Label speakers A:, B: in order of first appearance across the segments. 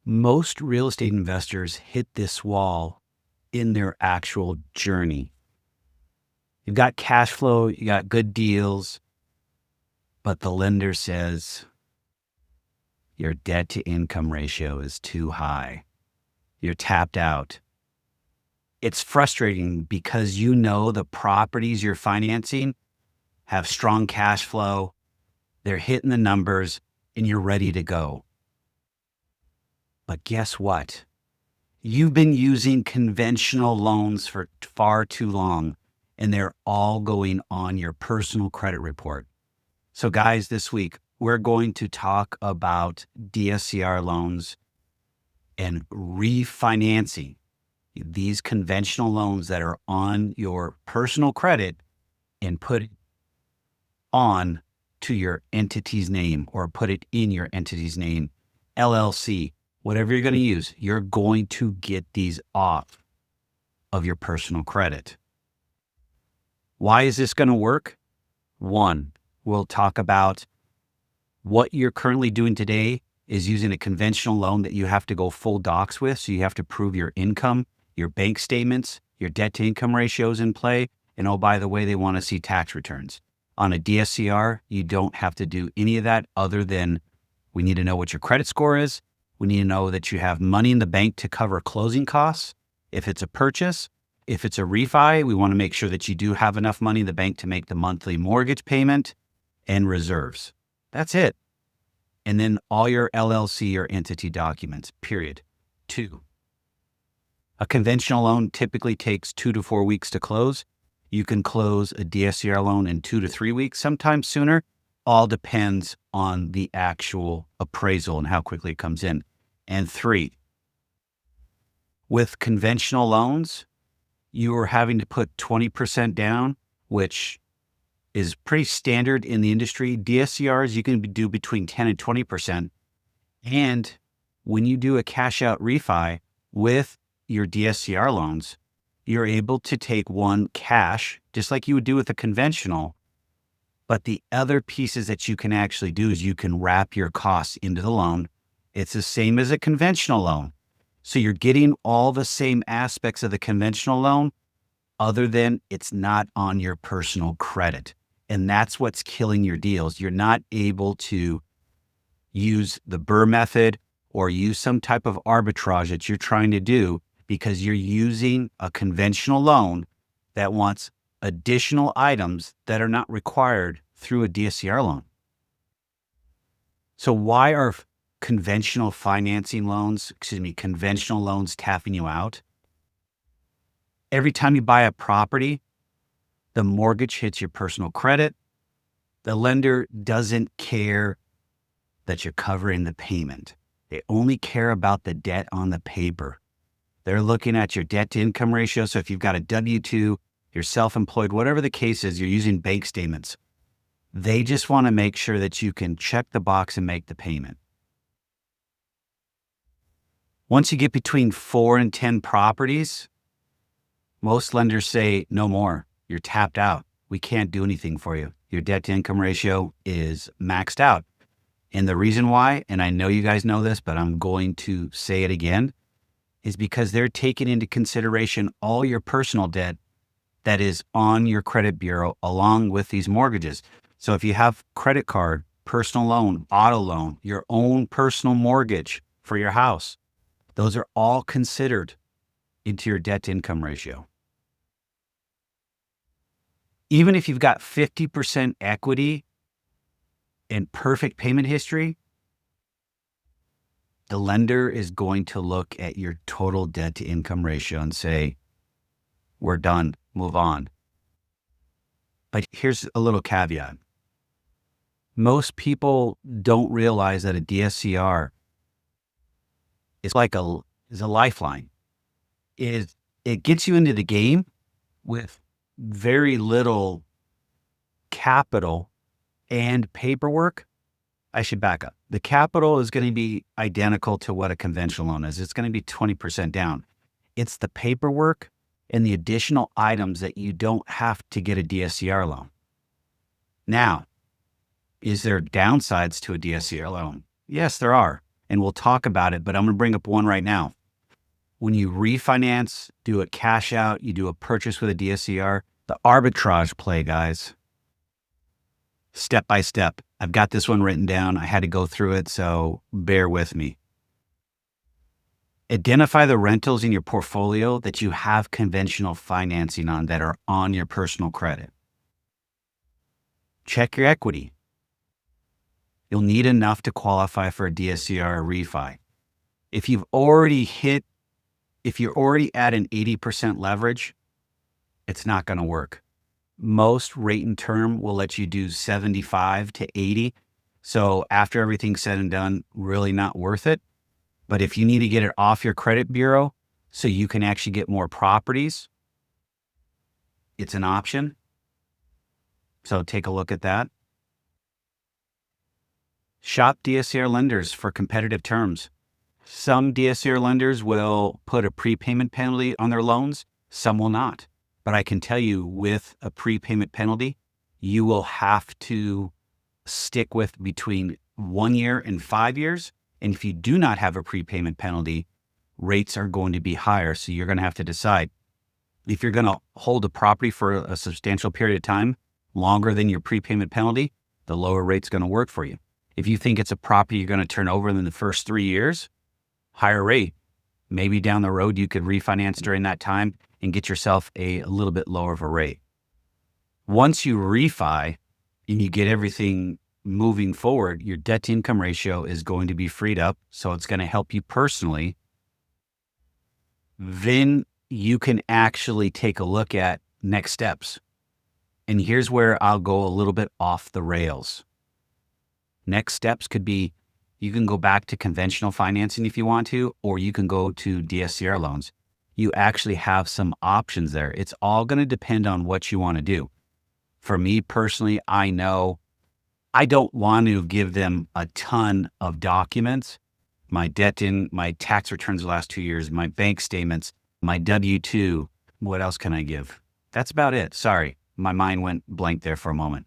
A: Most real estate investors hit this wall in their actual journey. You've got cash flow, you got good deals, but the lender says your debt to income ratio is too high. You're tapped out. It's frustrating because you know the properties you're financing have strong cash flow, they're hitting the numbers, and you're ready to go. But guess what? You've been using conventional loans for far too long, and they're all going on your personal credit report. So guys, this week, we're going to talk about DSCR loans and refinancing these conventional loans that are on your personal credit and put it on to your entity's name or put it in your entity's name, LLC, whatever you're going to use. You're going to get these off of your personal credit. Why is this going to work? One, we'll talk about what you're currently doing today is using a conventional loan that you have to go full docs with. So you have to prove your income, your bank statements, your debt to income ratios in play. And oh, by the way, they want to see tax returns. On a DSCR, you don't have to do any of that other than we need to know what your credit score is. We need to know that you have money in the bank to cover closing costs. If it's a purchase, if it's a refi, we want to make sure that you do have enough money in the bank to make the monthly mortgage payment and reserves. That's it. And then all your LLC or entity documents, period. 2, a conventional loan typically takes 2 to 4 weeks to close. You can close a DSCR loan in 2 to 3 weeks, sometimes sooner. All depends on the actual appraisal and how quickly it comes in. And 3, with conventional loans, you are having to put 20% down, which is pretty standard in the industry. DSCRs, you can do between 10 and 20%. And when you do a cash out refi with your DSCR loans, you're able to take one cash, just like you would do with a conventional. But the other pieces that you can actually do is you can wrap your costs into the loan. It's the same as a conventional loan. So you're getting all the same aspects of the conventional loan, other than it's not on your personal credit. And that's what's killing your deals. You're not able to use the Burr method or use some type of arbitrage that you're trying to do because you're using a conventional loan that wants additional items that are not required through a DSCR loan. So why are conventional loans tapping you out? Every time you buy a property, the mortgage hits your personal credit. The lender doesn't care that you're covering the payment. They only care about the debt on the paper. They're looking at your debt to income ratio. So if you've got a W-2, you're self-employed, whatever the case is, you're using bank statements. They just want to make sure that you can check the box and make the payment. Once you get between 4 and 10 properties, most lenders say no more. You're tapped out. We can't do anything for you. Your debt to income ratio is maxed out. And the reason why, and I know you guys know this, but I'm going to say it again, is because they're taking into consideration all your personal debt that is on your credit bureau along with these mortgages. So if you have credit card, personal loan, auto loan, your own personal mortgage for your house, those are all considered into your debt to income ratio. Even if you've got 50% equity and perfect payment history, the lender is going to look at your total debt to income ratio and say, we're done, move on. But here's a little caveat. Most people don't realize that a DSCR is a lifeline. It gets you into the game with very little capital and paperwork. I should back up. The capital is going to be identical to what a conventional loan is. It's going to be 20% down. It's the paperwork and the additional items that you don't have to get a DSCR loan. Now, is there downsides to a DSCR loan? Yes, there are. and we'll talk about it, but I'm going to bring up one right now. When you refinance, do a cash out, you do a purchase with a DSCR, the arbitrage play, guys. Step by step. I've got this one written down. I had to go through it, so bear with me. Identify the rentals in your portfolio that you have conventional financing on that are on your personal credit. Check your equity. You'll need enough to qualify for a DSCR refi. If you're already at an 80% leverage, it's not going to work. Most rate and term will let you do 75 to 80. So after everything's said and done, really not worth it. But if you need to get it off your credit bureau so you can actually get more properties, it's an option. So take a look at that. Shop DSCR lenders for competitive terms. Some DSCR lenders will put a prepayment penalty on their loans. Some will not. But I can tell you, with a prepayment penalty, you will have to stick with between 1 year and 5 years. And if you do not have a prepayment penalty, rates are going to be higher. So you're going to have to decide if you're going to hold a property for a substantial period of time, longer than your prepayment penalty, the lower rate's going to work for you. If you think it's a property you're going to turn over in the first 3 years, higher rate. Maybe down the road, you could refinance during that time and get yourself a little bit lower of a rate. Once you refi and you get everything moving forward, your debt to income ratio is going to be freed up. So it's going to help you personally. Then you can actually take a look at next steps. And here's where I'll go a little bit off the rails. Next steps could be, you can go back to conventional financing if you want to, or you can go to DSCR loans. You actually have some options there. It's all going to depend on what you want to do. For me personally, I know I don't want to give them a ton of documents. My tax returns the last 2 years, my bank statements, my W-2. What else can I give? That's about it. Sorry, my mind went blank there for a moment.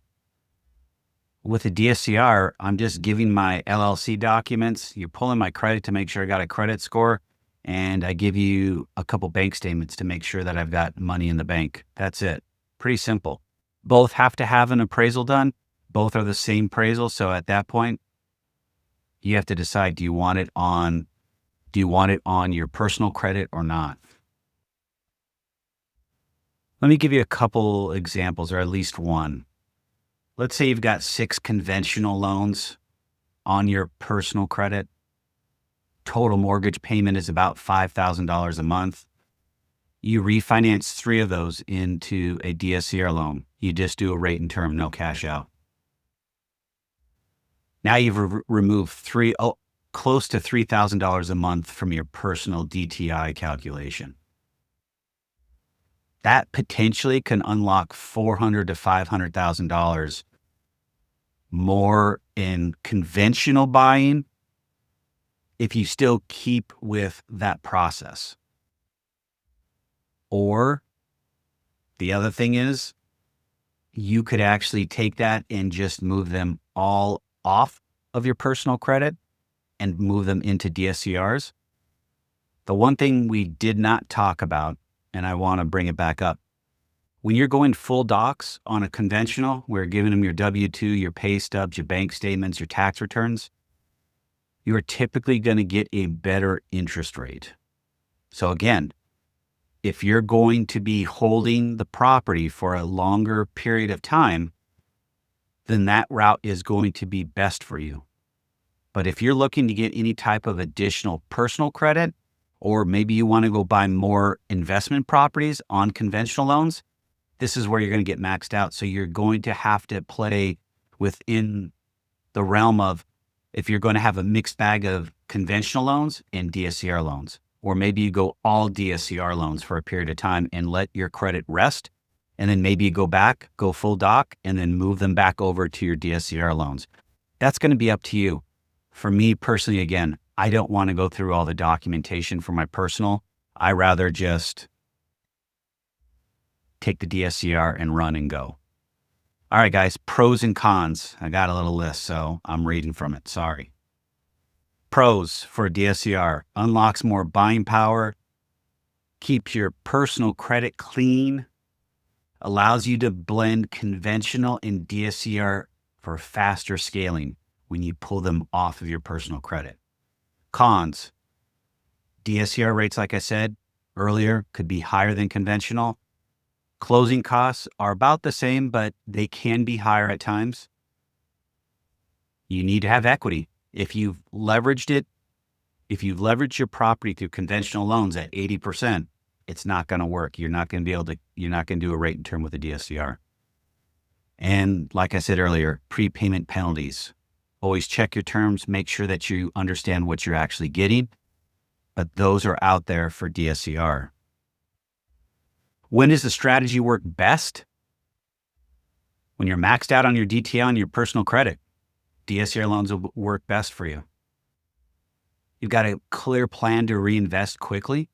A: With a DSCR, I'm just giving my LLC documents. You're pulling my credit to make sure I got a credit score. And I give you a couple bank statements to make sure that I've got money in the bank. That's it. Pretty simple. Both have to have an appraisal done. Both are the same appraisal. So at that point, you have to decide, do you want it on your personal credit or not? Let me give you a couple examples, or at least one. Let's say you've got 6 conventional loans on your personal credit. Total mortgage payment is about $5,000 a month. You refinance 3 of those into a DSCR loan. You just do a rate and term, no cash out. Now you've removed close to $3,000 a month from your personal DTI calculation. That potentially can unlock $400,000 to $500,000 more in conventional buying if you still keep with that process. Or the other thing is, you could actually take that and just move them all off of your personal credit and move them into DSCRs. The one thing we did not talk about, and I want to bring it back up, when you're going full docs on a conventional, we're giving them your W-2, your pay stubs, your bank statements, your tax returns, you are typically going to get a better interest rate. So again, if you're going to be holding the property for a longer period of time, then that route is going to be best for you. But if you're looking to get any type of additional personal credit, or maybe you want to go buy more investment properties on conventional loans, this is where you're going to get maxed out. So you're going to have to play within the realm of, if you're going to have a mixed bag of conventional loans and DSCR loans, or maybe you go all DSCR loans for a period of time and let your credit rest. And then maybe you go full doc and then move them back over to your DSCR loans. That's going to be up to you. For me personally, again, I don't want to go through all the documentation for my personal. I rather just take the DSCR and run and go. All right, guys, pros and cons. I got a little list, so I'm reading from it. Sorry. Pros for DSCR: unlocks more buying power, keeps your personal credit clean, allows you to blend conventional and DSCR for faster scaling when you pull them off of your personal credit. Cons: DSCR rates, like I said earlier, could be higher than conventional. Closing costs are about the same, but they can be higher at times. You need to have equity. If you've leveraged your property through conventional loans at 80%, it's not going to work. You're not going to do a rate and term with a DSCR. And like I said earlier, prepayment penalties. Always check your terms, make sure that you understand what you're actually getting, but those are out there for DSCR. When does the strategy work best? When you're maxed out on your DTI on your personal credit. DSCR loans will work best for you. You've got a clear plan to reinvest quickly.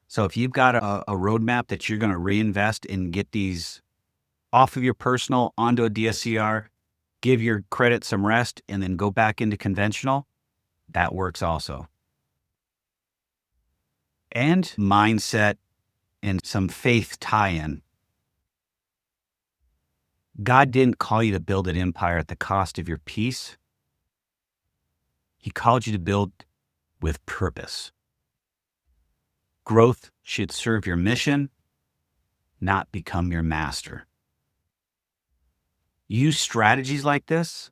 A: So if you've got a roadmap that you're going to reinvest and get these off of your personal onto a DSCR, give your credit some rest, and then go back into conventional, that works also. And mindset and some faith tie-in. God didn't call you to build an empire at the cost of your peace. He called you to build with purpose. Growth should serve your mission, not become your master. Use strategies like this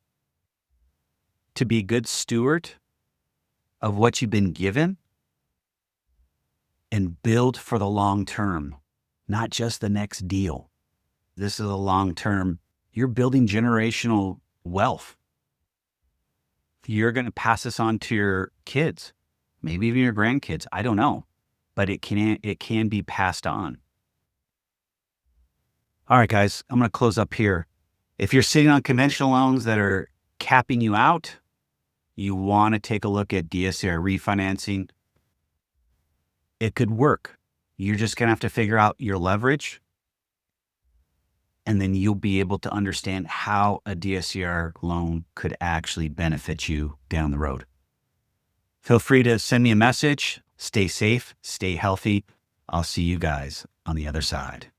A: to be a good steward of what you've been given and build for the long term, not just the next deal. This is a long term. You're building generational wealth. You're going to pass this on to your kids, maybe even your grandkids. I don't know, but it can be passed on. All right, guys, I'm going to close up here. If you're sitting on conventional loans that are capping you out, you want to take a look at DSCR refinancing. It could work. You're just going to have to figure out your leverage, and then you'll be able to understand how a DSCR loan could actually benefit you down the road. Feel free to send me a message. Stay safe, stay healthy. I'll see you guys on the other side.